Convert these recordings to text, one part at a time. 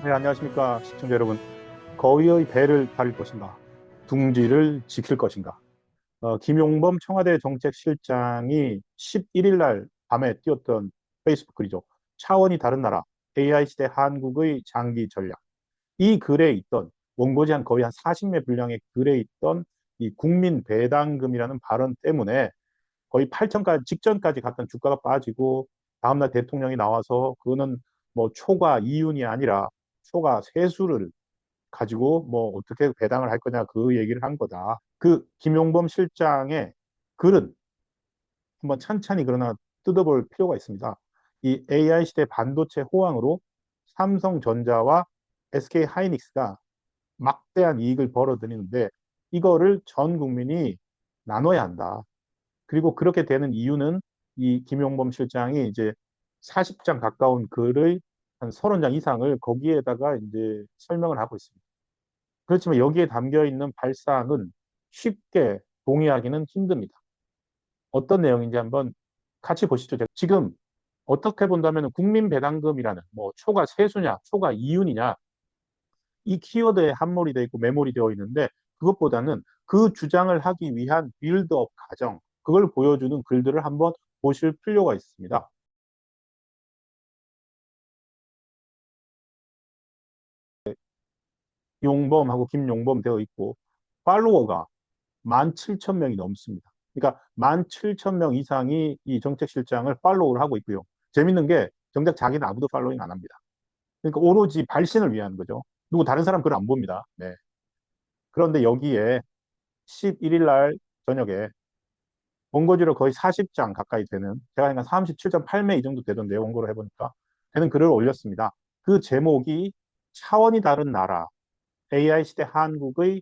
네, 안녕하십니까, 시청자 여러분. 거위의 배를 타릴 것인가, 둥지를 지킬 것인가. 김용범 청와대 정책실장이 11일 날 밤에 띄웠던 페이스북 글이죠. 차원이 다른 나라, AI 시대 한국의 장기 전략. 이 글에 있던, 원고지 한 거의 한 40매 분량의 글에 있던 이 국민 배당금이라는 발언 때문에 거의 8천까지 직전까지 갔던 주가가 빠지고, 다음날 대통령이 나와서 그거는 뭐 초과 이윤이 아니라 초과 세수를 가지고 뭐 어떻게 배당을 할 거냐 그 얘기를 한 거다. 그 김용범 실장의 글은 한번 찬찬히 그러나 뜯어볼 필요가 있습니다. 이 AI 시대 반도체 호황으로 삼성전자와 SK 하이닉스가 막대한 이익을 벌어들이는데 이거를 전 국민이 나눠야 한다. 그리고 그렇게 되는 이유는 이 김용범 실장이 이제 40장 가까운 글의 한 30장 이상을 거기에다가 이제 설명을 하고 있습니다. 그렇지만 여기에 담겨 있는 발상은 쉽게 동의하기는 힘듭니다. 어떤 내용인지 한번 같이 보시죠. 지금 어떻게 본다면 국민 배당금이라는 뭐 초과 세수냐, 초과 이윤이냐 이 키워드에 함몰이 되어 있고 메모리 되어 있는데 그것보다는 그 주장을 하기 위한 빌드업 과정 그걸 보여주는 글들을 한번 보실 필요가 있습니다. 용범하고 김용범 되어 있고 팔로워가 17,000명이 넘습니다. 그러니까 17,000명 이상이 이 정책실장을 팔로우를 하고 있고요. 재밌는 게 정작 자기는 아무도 팔로잉 안 합니다. 그러니까 오로지 발신을 위한 거죠. 누구 다른 사람 글 안 봅니다. 네. 그런데 여기에 11일 날 저녁에 원고지로 거의 40장 가까이 되는 제가 그러니까 37.8매 이 정도 되던데요. 원고를 해보니까 되는 글을 올렸습니다. 그 제목이 차원이 다른 나라 AI 시대 한국의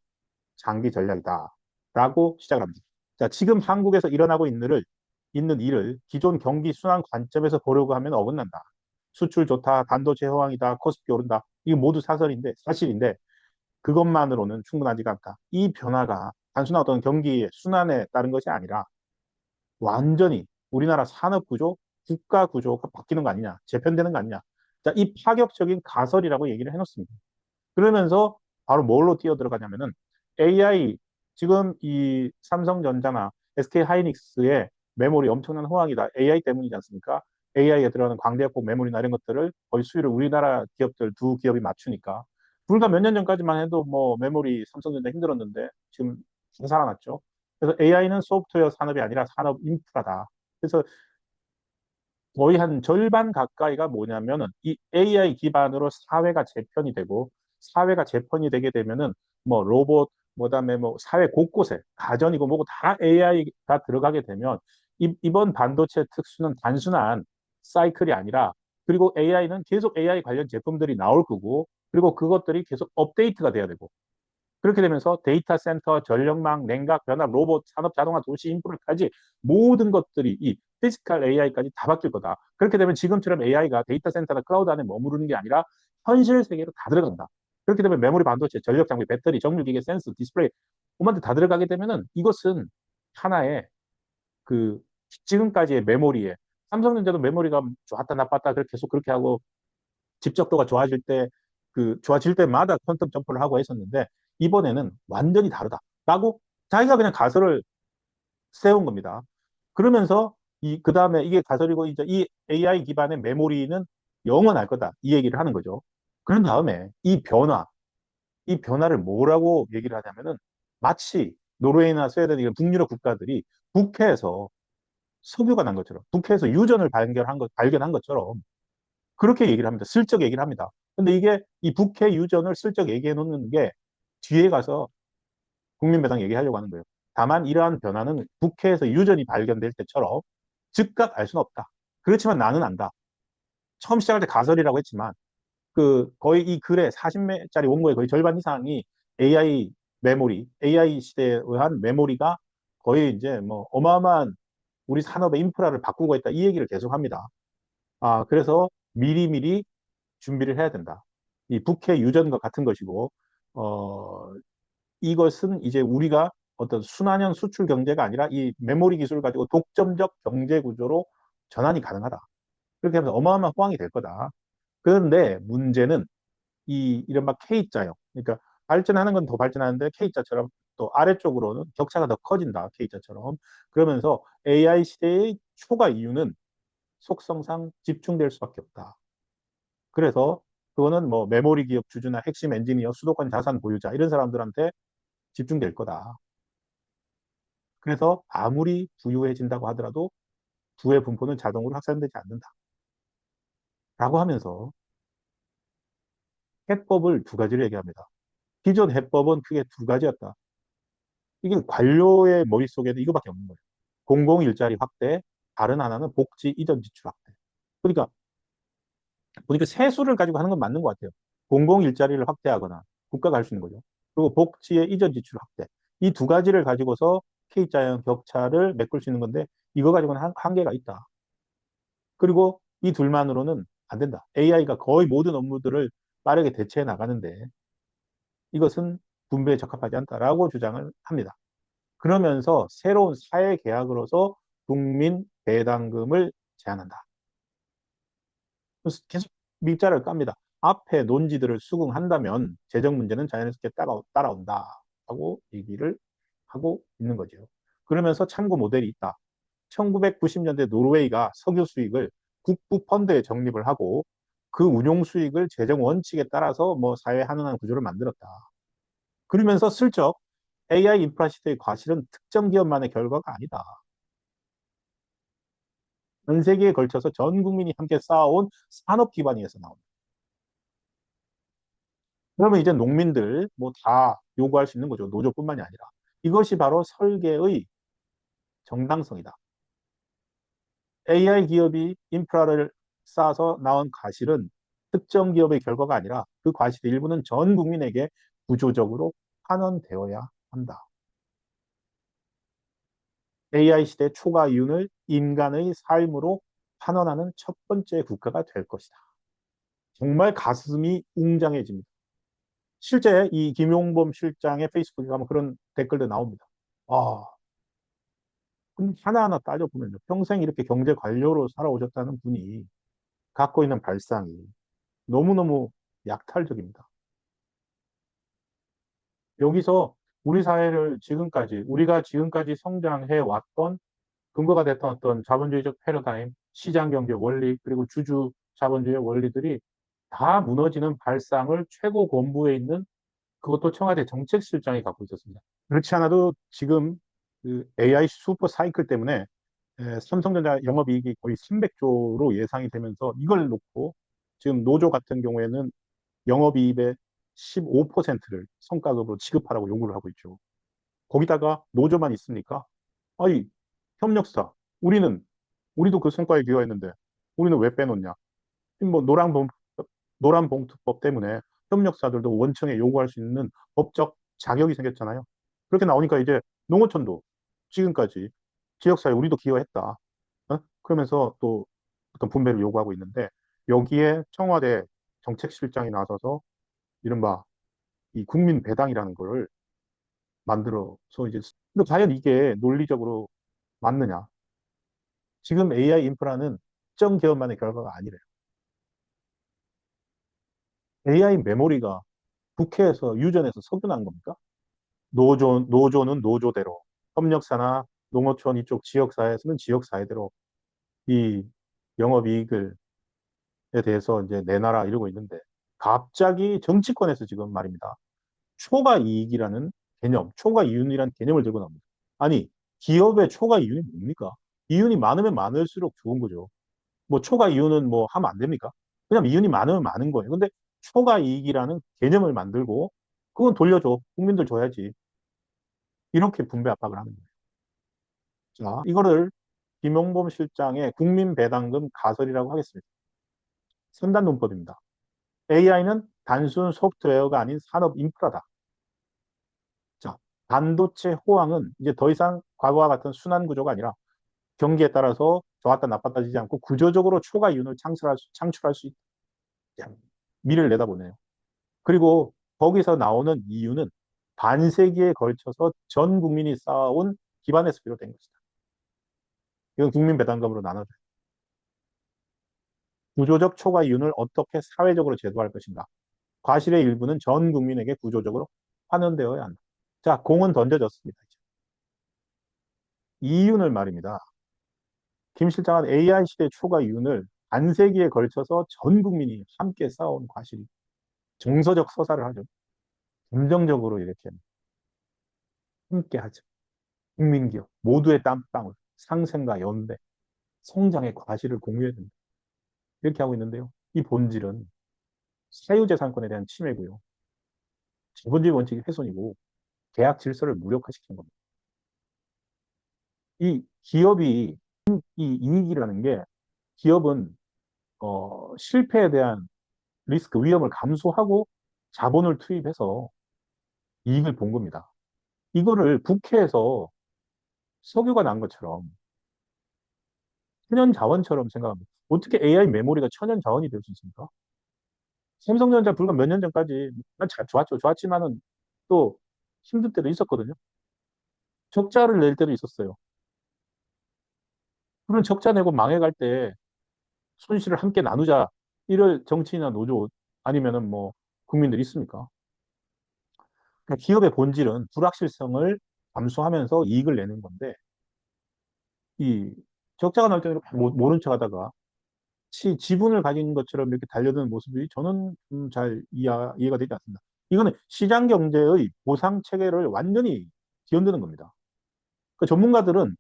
장기 전략이다. 라고 시작을 합니다. 자, 지금 한국에서 일어나고 있는 일을 기존 경기 순환 관점에서 보려고 하면 어긋난다. 수출 좋다, 반도체 호황이다, 코스피 오른다. 이거 모두 사실인데 그것만으로는 충분하지가 않다. 이 변화가 단순한 어떤 경기의 순환에 따른 것이 아니라 완전히 우리나라 산업 구조, 국가 구조가 바뀌는 거 아니냐, 재편되는 거 아니냐. 자, 이 파격적인 가설이라고 얘기를 해놓습니다. 그러면서 바로 뭘로 뛰어 들어가냐면은 AI 지금 이 삼성전자나 SK 하이닉스의 메모리 엄청난 호황이다. AI 때문이지 않습니까? AI에 들어가는 광대역폭 메모리나 이런 것들을 거의 수요를 우리나라 기업들 두 기업이 맞추니까 불과 몇 년 전까지만 해도 뭐 메모리 삼성전자 힘들었는데 지금 잘 살아났죠. 그래서 AI는 소프트웨어 산업이 아니라 산업 인프라다. 그래서 거의 한 절반 가까이가 뭐냐면은 이 AI 기반으로 사회가 재편이 되게 되면은 뭐 로봇, 그다음에 뭐 사회 곳곳에 가전이고 뭐고 다 AI가 들어가게 되면 이번 반도체 특수는 단순한 사이클이 아니라 그리고 AI는 계속 AI 관련 제품들이 나올 거고 그리고 그것들이 계속 업데이트가 돼야 되고 그렇게 되면서 데이터 센터, 전력망, 냉각, 변압, 로봇, 산업, 자동화, 도시, 인프라까지 모든 것들이 이 피지컬 AI까지 다 바뀔 거다. 그렇게 되면 지금처럼 AI가 데이터 센터나 클라우드 안에 머무르는 게 아니라 현실 세계로 다 들어간다. 그렇게 되면 메모리 반도체, 전력 장비, 배터리, 정밀기계, 센서, 디스플레이, 오만데 다 들어가게 되면은 이것은 하나의 그 지금까지의 메모리에 삼성전자도 메모리가 좋았다 나빴다 계속 그렇게 하고 집적도가 좋아질 때마다 퀀텀 점프를 하고 했었는데 이번에는 완전히 다르다라고 자기가 그냥 가설을 세운 겁니다. 그러면서 그 다음에 이게 가설이고 이제 이 AI 기반의 메모리는 영원할 거다 이 얘기를 하는 거죠. 그런 다음에 이 변화를 뭐라고 얘기를 하냐면은 마치 노르웨이나 스웨덴 이런 북유럽 국가들이 북해에서 석유가 난 것처럼 북해에서 유전을 발견한 것처럼 그렇게 얘기를 합니다. 슬쩍 얘기를 합니다. 근데 이게 이 북해 유전을 슬쩍 얘기해 놓는 게 뒤에 가서 국민배당 얘기하려고 하는 거예요. 다만 이러한 변화는 북해에서 유전이 발견될 때처럼 즉각 알 수는 없다. 그렇지만 나는 안다. 처음 시작할 때 가설이라고 했지만 그 거의 이 글의 40매짜리 원고의 거의 절반 이상이 AI 시대에 의한 메모리가 거의 이제 뭐 어마어마한 우리 산업의 인프라를 바꾸고 있다. 이 얘기를 계속 합니다. 그래서 미리미리 준비를 해야 된다. 이 북해 유전과 같은 것이고, 어, 이것은 이제 우리가 어떤 순환형 수출 경제가 아니라 이 메모리 기술을 가지고 독점적 경제 구조로 전환이 가능하다. 그렇게 하면 어마어마한 호황이 될 거다. 그런데 문제는 이른바 K자형. 그러니까 발전하는 건 더 발전하는데 K자처럼 또 아래쪽으로는 격차가 더 커진다. K자처럼. 그러면서 AI 시대의 초과 이유는 속성상 집중될 수밖에 없다. 그래서 그거는 뭐 메모리 기업 주주나 핵심 엔지니어, 수도권 자산 보유자 이런 사람들한테 집중될 거다. 그래서 아무리 부유해진다고 하더라도 부의 분포는 자동으로 확산되지 않는다. 라고 하면서 해법을 두 가지를 얘기합니다. 기존 해법은 크게 두 가지였다. 이게 관료의 머릿속에도 이거밖에 없는 거예요. 공공 일자리 확대, 다른 하나는 복지 이전 지출 확대. 그러니까 보니까 세수를 가지고 하는 건 맞는 것 같아요. 공공 일자리를 확대하거나 국가가 할 수 있는 거죠. 그리고 복지의 이전 지출 확대. 이 두 가지를 가지고서 K자형 격차를 메꿀 수 있는 건데 이거 가지고는 한계가 있다. 그리고 이 둘만으로는 안 된다. AI가 거의 모든 업무들을 빠르게 대체해 나가는데 이것은 분배에 적합하지 않다라고 주장을 합니다. 그러면서 새로운 사회 계약으로서 국민 배당금을 제안한다. 그래서 계속 밑자를 깝니다. 앞에 논지들을 수긍한다면 재정 문제는 자연스럽게 따라온다라고 얘기를 하고 있는 거죠. 그러면서 참고 모델이 있다. 1990년대 노르웨이가 석유 수익을 국부 펀드에 적립을 하고 그 운용 수익을 재정 원칙에 따라서 뭐 사회 환원하는 구조를 만들었다. 그러면서 슬쩍 AI 인프라 시대의 과실은 특정 기업만의 결과가 아니다. 전 세계에 걸쳐서 전 국민이 함께 쌓아온 산업 기반에서 나옵니다. 그러면 이제 농민들 뭐 다 요구할 수 있는 거죠. 노조뿐만이 아니라. 이것이 바로 설계의 정당성이다. AI 기업이 인프라를 쌓아서 나온 과실은 특정 기업의 결과가 아니라 그 과실의 일부는 전 국민에게 구조적으로 환원되어야 한다. AI 시대 초과 이윤을 인간의 삶으로 환원하는 첫 번째 국가가 될 것이다. 정말 가슴이 웅장해집니다. 실제 이 김용범 실장의 페이스북에 가면 그런 댓글도 나옵니다. 아, 하나하나 따져보면요. 평생 이렇게 경제 관료로 살아오셨다는 분이 갖고 있는 발상이 너무너무 약탈적입니다. 여기서 우리 사회를 우리가 지금까지 성장해 왔던 근거가 됐던 어떤 자본주의적 패러다임, 시장 경제 원리, 그리고 주주 자본주의 원리들이 다 무너지는 발상을 최고 본부에 있는 그것도 청와대 정책실장이 갖고 있었습니다. 그렇지 않아도 지금 그 AI 슈퍼 사이클 때문에 삼성전자 영업이익이 거의 300조로 예상이 되면서 이걸 놓고 지금 노조 같은 경우에는 영업이익의 15%를 성과급으로 지급하라고 요구를 하고 있죠. 거기다가 노조만 있습니까? 아니, 협력사. 우리도 그 성과에 기여했는데, 우리는 왜 빼놓냐? 뭐, 노란봉투법 때문에 협력사들도 원청에 요구할 수 있는 법적 자격이 생겼잖아요. 그렇게 나오니까 이제 농어촌도 지금까지 지역사회 우리도 기여했다. 어? 그러면서 또 어떤 분배를 요구하고 있는데, 여기에 청와대 정책실장이 나서서 이른바 이 국민 배당이라는 걸 만들어서 이제 근데 과연 이게 논리적으로 맞느냐? 지금 AI 인프라는 특정 기업만의 결과가 아니래요. AI 메모리가 국회에서 유전해서 석유난 겁니까? 노조는 노조대로, 협력사나 농어촌 이쪽 지역사회에서는 지역사회대로 이 영업이익을 대해서 이제 내놔라 이러고 있는데 갑자기 정치권에서 지금 말입니다. 초과 이익이라는 개념, 초과 이윤이라는 개념을 들고 나옵니다. 아니, 기업의 초과 이윤이 뭡니까? 이윤이 많으면 많을수록 좋은 거죠. 뭐 초과 이윤은 뭐 하면 안 됩니까? 그냥 이윤이 많으면 많은 거예요. 근데 초과 이익이라는 개념을 만들고 그건 돌려줘. 국민들 줘야지. 이렇게 분배 압박을 하는 거예요. 자, 이거를 김용범 실장의 국민 배당금 가설이라고 하겠습니다. 3단 논법입니다. AI는 단순 소프트웨어가 아닌 산업 인프라다. 자, 반도체 호황은 이제 더 이상 과거와 같은 순환 구조가 아니라 경기에 따라서 좋았다 나빴다 지지 않고 구조적으로 초과 이윤을 창출할 수 있다. 미래를 내다보네요. 그리고 거기서 나오는 이유는 반세기에 걸쳐서 전 국민이 쌓아온 기반에서 비롯된 것이다. 이건 국민 배당금으로 나눠져요. 구조적 초과 이윤을 어떻게 사회적으로 제도할 것인가. 과실의 일부는 전 국민에게 구조적으로 환원되어야 한다. 자, 공은 던져졌습니다. 이윤을 말입니다. 김 실장은 AI 시대 초과 이윤을 반세기에 걸쳐서 전 국민이 함께 쌓아온 과실이 정서적 서사를 하죠. 감정적으로 이렇게 함께 하죠. 국민기업 모두의 땀방울, 상생과 연대, 성장의 과실을 공유해야 된다. 이렇게 하고 있는데요. 이 본질은 사유재산권에 대한 침해고요. 자본주의 원칙의 훼손이고 계약 질서를 무력화시킨 겁니다. 이 기업이 이 이익이라는 게 기업은 실패에 대한 리스크, 위험을 감수하고 자본을 투입해서 이익을 본 겁니다. 이거를 국회에서 석유가 난 것처럼 천연 자원처럼 생각합니다. 어떻게 AI 메모리가 천연 자원이 될 수 있습니까? 삼성전자 불과 몇 년 전까지 좋았죠. 좋았지만은 또 힘들 때도 있었거든요. 적자를 낼 때도 있었어요. 그런 적자 내고 망해갈 때 손실을 함께 나누자. 이럴 정치인이나 노조 아니면은 뭐 국민들이 있습니까? 그러니까 기업의 본질은 불확실성을 감수하면서 이익을 내는 건데 이 적자가 날 때는 이렇게 모른 척 하다가 지분을 가진 것처럼 이렇게 달려드는 모습이 저는 잘 이해가 되지 않습니다. 이거는 시장 경제의 보상 체계를 완전히 뒤흔드는 겁니다. 그 전문가들은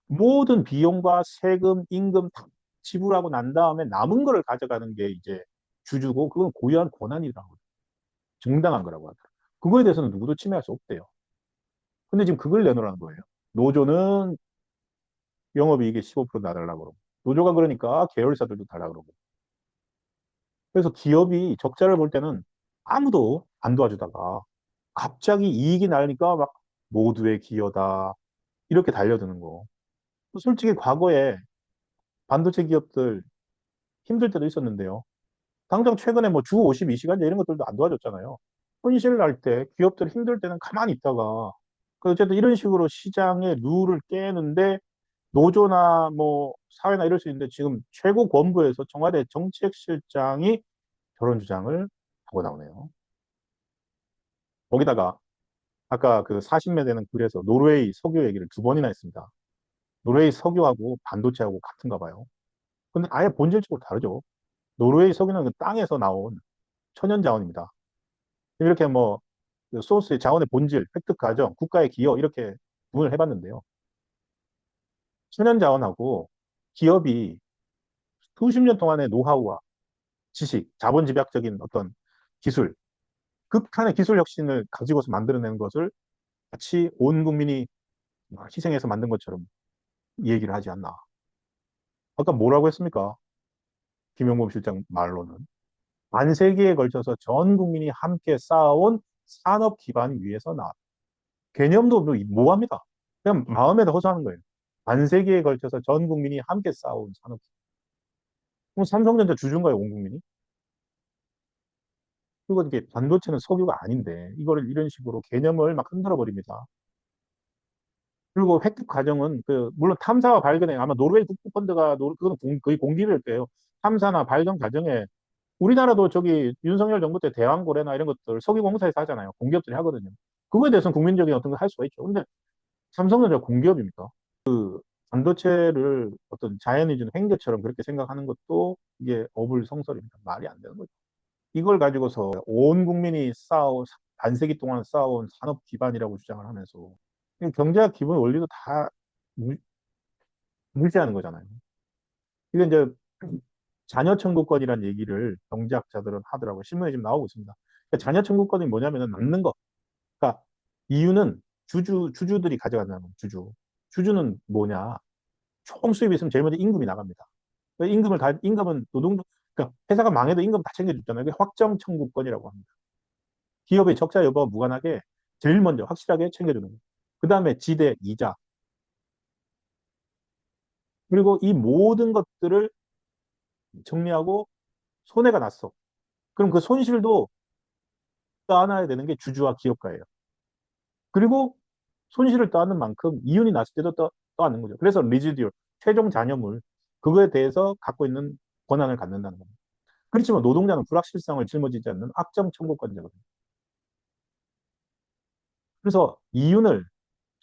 모든 비용과 세금, 임금 다 지불하고 난 다음에 남은 거를 가져가는 게 이제 주주고 그건 고유한 권한이라고 정당한 거라고 하더라고요. 그거에 대해서는 누구도 침해할 수 없대요. 근데 지금 그걸 내놓으라는 거예요. 노조는 영업이익의 15% 나달라고 그러고 노조가 그러니까 계열사들도 달라 그러고 그래서 기업이 적자를 볼 때는 아무도 안 도와주다가 갑자기 이익이 나니까 막 모두의 기여다 이렇게 달려드는 거. 솔직히 과거에 반도체 기업들 힘들 때도 있었는데요. 당장 최근에 뭐 주 52시간제 이런 것들도 안 도와줬잖아요. 손실 날 때, 기업들 힘들 때는 가만히 있다가, 어쨌든 이런 식으로 시장의 룰을 깨는데, 노조나 뭐 사회나 이럴 수 있는데, 지금 최고 권부에서 청와대 정책실장이 저런 주장을 하고 나오네요. 거기다가, 아까 그 40매 되는 글에서 노르웨이 석유 얘기를 두 번이나 했습니다. 노르웨이 석유하고 반도체하고 같은가 봐요. 근데 아예 본질적으로 다르죠. 노르웨이 석유는 그 땅에서 나온 천연 자원입니다. 이렇게 뭐 그 소스의 자원의 본질, 획득 과정, 국가의 기여 이렇게 구분을 해봤는데요. 천연 자원하고 기업이 수십 년 동안의 노하우와 지식, 자본 집약적인 어떤 기술, 극한의 기술 혁신을 가지고서 만들어낸 것을 마치 온 국민이 희생해서 만든 것처럼 얘기를 하지 않나. 아까 뭐라고 했습니까? 김용범 실장 말로는. 반세기에 걸쳐서 전 국민이 함께 쌓아온 산업 기반 위에서 나왔다. 개념도 모호합니다. 그냥 마음에다 허수하는 거예요. 반세기에 걸쳐서 전 국민이 함께 쌓아온 산업. 그럼 삼성전자 주주인가요, 온 국민이? 그리고 이게 반도체는 석유가 아닌데 이거를 이런 식으로 개념을 막 흔들어 버립니다. 그리고 획득 과정은 그 물론 탐사와 발견에 아마 노르웨이 국부펀드가 그건 거의 공기일 거예요. 탐사나 발견 과정에 우리나라도 저기 윤석열 정부 때 대왕고래나 이런 것들 석유공사에서 하잖아요. 공기업들이 하거든요. 그거에 대해서는 국민적인 어떤 걸 할 수가 있죠. 근데 삼성전자 공기업입니까? 반도체를 어떤 자연이든 횡재처럼 그렇게 생각하는 것도 이게 어불성설입니다. 말이 안 되는 거죠. 이걸 가지고서 온 국민이 반세기 동안 쌓아온 산업 기반이라고 주장을 하면서 경제학 기본 원리도 다 무시하는 거잖아요. 이게 이제 자녀 청구권이라는 얘기를 경제학자들은 하더라고요. 신문에 지금 나오고 있습니다. 그러니까 자녀 청구권이 뭐냐면은 남는 거. 그러니까 이유는 주주들이 가져간다는 거예요. 주주는 뭐냐? 총 수입이 있으면 제일 먼저 임금이 나갑니다. 임금은 그러니까 회사가 망해도 임금 다 챙겨줬잖아요. 그게 확정 청구권이라고 합니다. 기업의 적자 여부와 무관하게 제일 먼저 확실하게 챙겨주는 거예요. 그 다음에 지대, 이자. 그리고 이 모든 것들을 정리하고 손해가 났어. 그럼 그 손실도 떠안아야 되는 게 주주와 기업가예요. 그리고 손실을 떠안는 만큼 이윤이 났을 때도 떠안는 거죠. 그래서 리지듀얼, 최종 잔여물, 그거에 대해서 갖고 있는 권한을 갖는다는 겁니다. 그렇지만 노동자는 불확실성을 짊어지지 않는 악정 청구권자거든요. 그래서 이윤을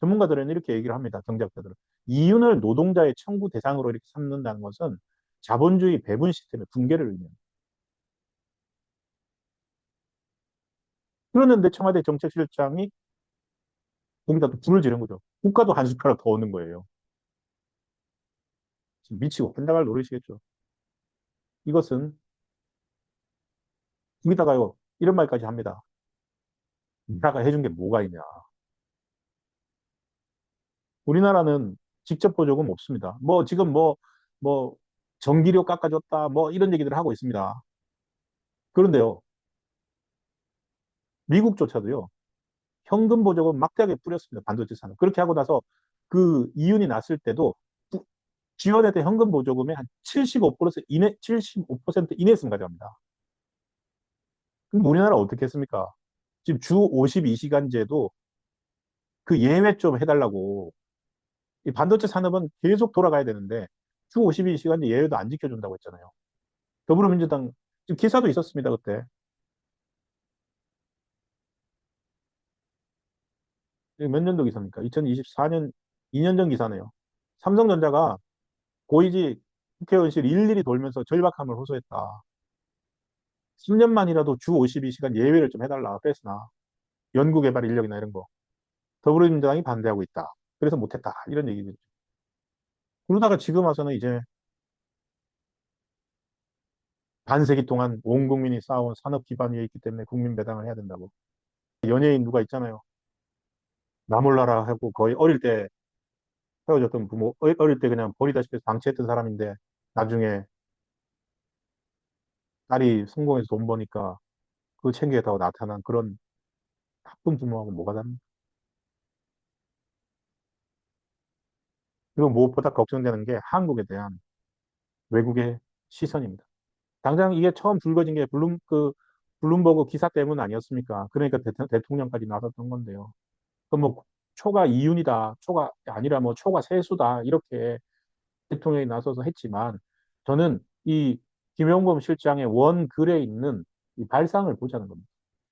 전문가들은 이렇게 얘기를 합니다. 경제학자들은. 이윤을 노동자의 청구 대상으로 이렇게 삼는다는 것은 자본주의 배분 시스템의 붕괴를 의미합니다. 그러는데 청와대 정책실장이 거기다 또 불을 지른 거죠. 국가도 한 숟가락 더 얻는 거예요. 지금 미치고 환장할 노릇이겠죠. 이것은 거기다가요 이런 말까지 합니다. 나라가 해준 게 뭐가 있냐. 우리나라는 직접 보조금 없습니다. 뭐 지금 뭐 전기료 깎아줬다 뭐 이런 얘기들을 하고 있습니다. 그런데요 미국조차도요 현금 보조금 막대하게 뿌렸습니다. 반도체 산업. 그렇게 하고 나서 그 이윤이 났을 때도 지원했던 현금 보조금의 한 75% 이내, 75% 이내에서 가져갑니다. 그럼 우리나라 어떻게 했습니까? 지금 주 52시간제도 그 예외 좀 해달라고. 이 반도체 산업은 계속 돌아가야 되는데 주 52시간제 예외도 안 지켜준다고 했잖아요. 더불어민주당 지금 기사도 있었습니다. 그때. 몇 년도 기사입니까? 2024년 2년 전 기사네요. 삼성전자가 고위직 국회의원실 일일이 돌면서 절박함을 호소했다. 10년만이라도 주 52시간 예외를 좀 해달라. 그랬으나 연구개발 인력이나 이런 거 더불어민주당이 반대하고 있다. 그래서 못했다. 이런 얘기죠. 그러다가 지금 와서는 이제 반세기 동안 온 국민이 쌓아온 산업 기반 위에 있기 때문에 국민 배당을 해야 된다고. 연예인 누가 있잖아요. 나 몰라라 하고 거의 어릴 때 헤어졌던 부모, 어릴 때 그냥 버리다시피 해서 방치했던 사람인데 나중에 딸이 성공해서 돈 버니까 그거 챙기겠다고 나타난 그런 나쁜 부모하고 뭐가 다릅니까? 그리고 무엇보다 걱정되는 게 한국에 대한 외국의 시선입니다. 당장 이게 처음 불거진 게 블룸버그 기사 때문 아니었습니까? 그러니까 대통령까지 나섰던 건데요. 그 뭐 초과 이윤이다, 초과 아니라 뭐 초과 세수다 이렇게 대통령이 나서서 했지만 저는 이 김용범 실장의 원 글에 있는 이 발상을 보자는 겁니다.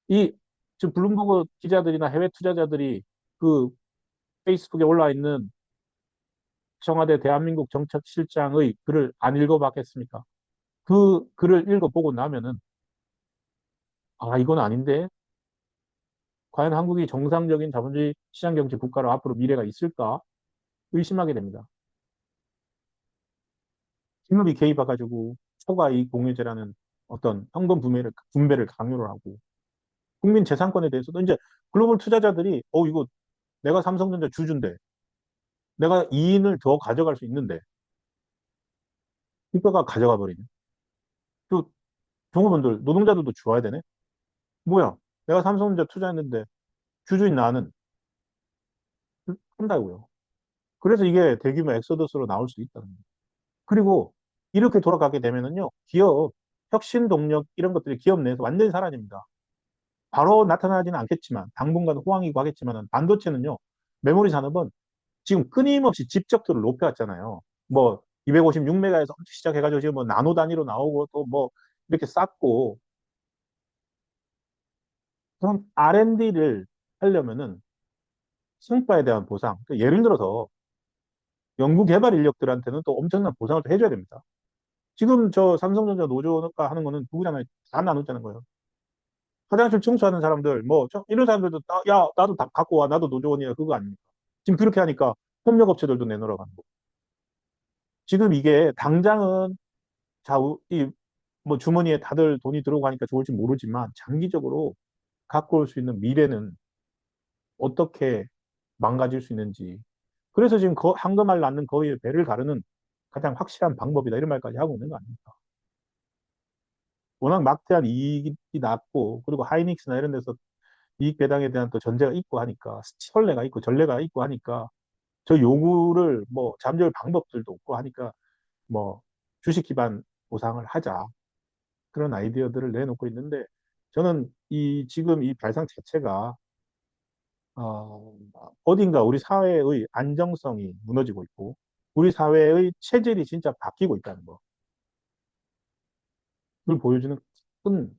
이 지금 블룸버그 기자들이나 해외 투자자들이 그 페이스북에 올라 있는 청와대 대한민국 정책실장의 글을 안 읽어봤겠습니까? 그 글을 읽어보고 나면은 아 이건 아닌데 과연 한국이 정상적인 자본주의 시장경제 국가로 앞으로 미래가 있을까 의심하게 됩니다. 신입이 개입해가지고 초과이익 공유제라는 어떤 현금 분배를 강요를 하고 국민 재산권에 대해서도 이제 글로벌 투자자들이 이거 내가 삼성전자 주주인데 내가 이인을 더 가져갈 수 있는데 국가가 가져가 버리네. 또 종업원들 노동자들도 좋아야 되네. 뭐야? 내가 삼성전자 투자했는데 주주인 나는 한다고요. 그래서 이게 대규모 엑소더스로 나올 수 있다는 거예요. 그리고 이렇게 돌아가게 되면은요, 기업, 혁신 동력 이런 것들이 기업 내에서 완전히 사라집니다. 바로 나타나지는 않겠지만, 당분간 호황이고 하겠지만은, 반도체는요, 메모리 산업은 지금 끊임없이 집적도를 높여왔잖아요. 뭐, 256메가에서 시작해가지고 지금 뭐 나노 단위로 나오고 또 뭐, 이렇게 쌓고, 그럼 R&D를 하려면은 성과에 대한 보상, 그러니까 예를 들어서 연구개발 인력들한테는 또 엄청난 보상을 또 해줘야 됩니다. 지금 저 삼성전자 노조가 하는 거는 누구잖아요. 다 나눴자는 거예요. 화장실 청소하는 사람들, 뭐, 이런 사람들도, 야, 나도 다 갖고 와. 나도 노조원이야. 그거 아닙니까? 지금 그렇게 하니까 협력업체들도 내놓으라고 하는 거. 지금 이게 당장은 뭐 주머니에 다들 돈이 들어가니까 좋을지 모르지만 장기적으로 갖고 올 수 있는 미래는 어떻게 망가질 수 있는지. 그래서 지금 한금알 낳는 거위의 배를 가르는 가장 확실한 방법이다. 이런 말까지 하고 있는 거 아닙니까? 워낙 막대한 이익이 났고, 그리고 하이닉스나 이런 데서 이익 배당에 대한 또 전제가 있고 하니까, 선례가 있고, 전례가 있고 하니까, 저 요구를 뭐, 잠재울 방법들도 없고 하니까, 뭐, 주식 기반 보상을 하자. 그런 아이디어들을 내놓고 있는데, 저는 지금 이 발상 자체가, 어딘가 우리 사회의 안정성이 무너지고 있고, 우리 사회의 체질이 진짜 바뀌고 있다는 거. 보여주는 큰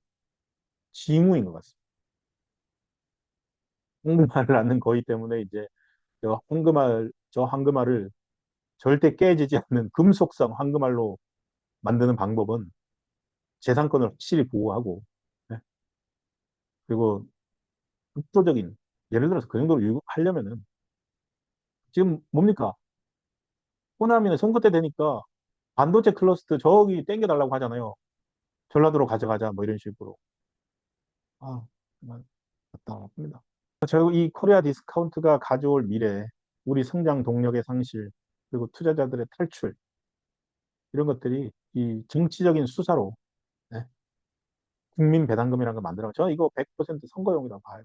징후인 것 같습니다. 황금알을 낳는 거위 때문에 이제 저 황금알을 절대 깨지지 않는 금속성 황금알로 만드는 방법은 재산권을 확실히 보호하고, 네. 그리고 국도적인, 예를 들어서 그 정도로 하려면은 지금 뭡니까? 호남이는 선거 때 되니까 반도체 클러스터 저기 땡겨달라고 하잖아요. 전라도로 가져가자 뭐 이런 식으로. 아, 정말 답답합니다. 결국 이 코리아 디스카운트가 가져올 미래, 우리 성장 동력의 상실, 그리고 투자자들의 탈출, 이런 것들이 이 정치적인 수사로, 네, 국민 배당금이라는 걸 만들어. 저는 이거 100% 선거용이라고 봐요.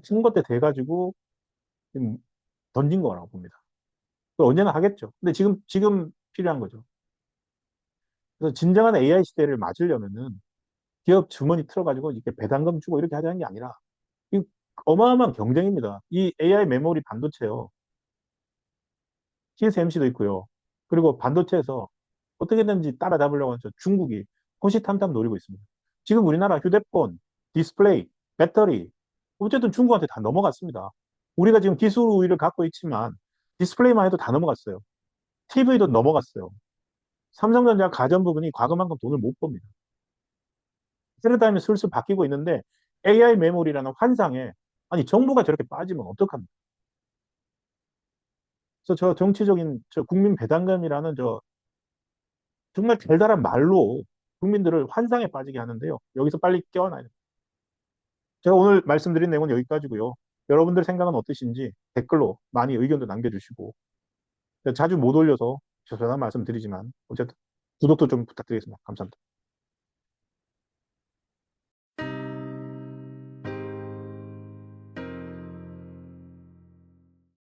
선거 때 돼가지고 지금 던진 거라고 봅니다. 언제나 하겠죠. 근데 지금 필요한 거죠. 그래서 진정한 AI 시대를 맞으려면은 기업 주머니 틀어가지고 이렇게 배당금 주고 이렇게 하자는 게 아니라 이 어마어마한 경쟁입니다. 이 AI 메모리 반도체요. TSMC도 있고요. 그리고 반도체에서 어떻게든지 따라잡으려고 하죠. 중국이 호시탐탐 노리고 있습니다. 지금 우리나라 휴대폰, 디스플레이, 배터리, 어쨌든 중국한테 다 넘어갔습니다. 우리가 지금 기술 우위를 갖고 있지만 디스플레이만 해도 다 넘어갔어요. TV도 넘어갔어요. 삼성전자 가전 부분이 과거만큼 돈을 못 법니다. 패러다임이 슬슬 바뀌고 있는데 AI 메모리라는 환상에 아니 정부가 저렇게 빠지면 어떡합니까? 그래서 저 정치적인 저 국민 배당금이라는 저 정말 달달한 말로 국민들을 환상에 빠지게 하는데요. 여기서 빨리 깨어나야 돼요. 제가 오늘 말씀드린 내용은 여기까지고요. 여러분들 생각은 어떠신지 댓글로 많이 의견도 남겨주시고 자주 못 올려서 죄송한 말씀 드리지만 어쨌든 구독도 좀 부탁드리겠습니다. 감사합니다.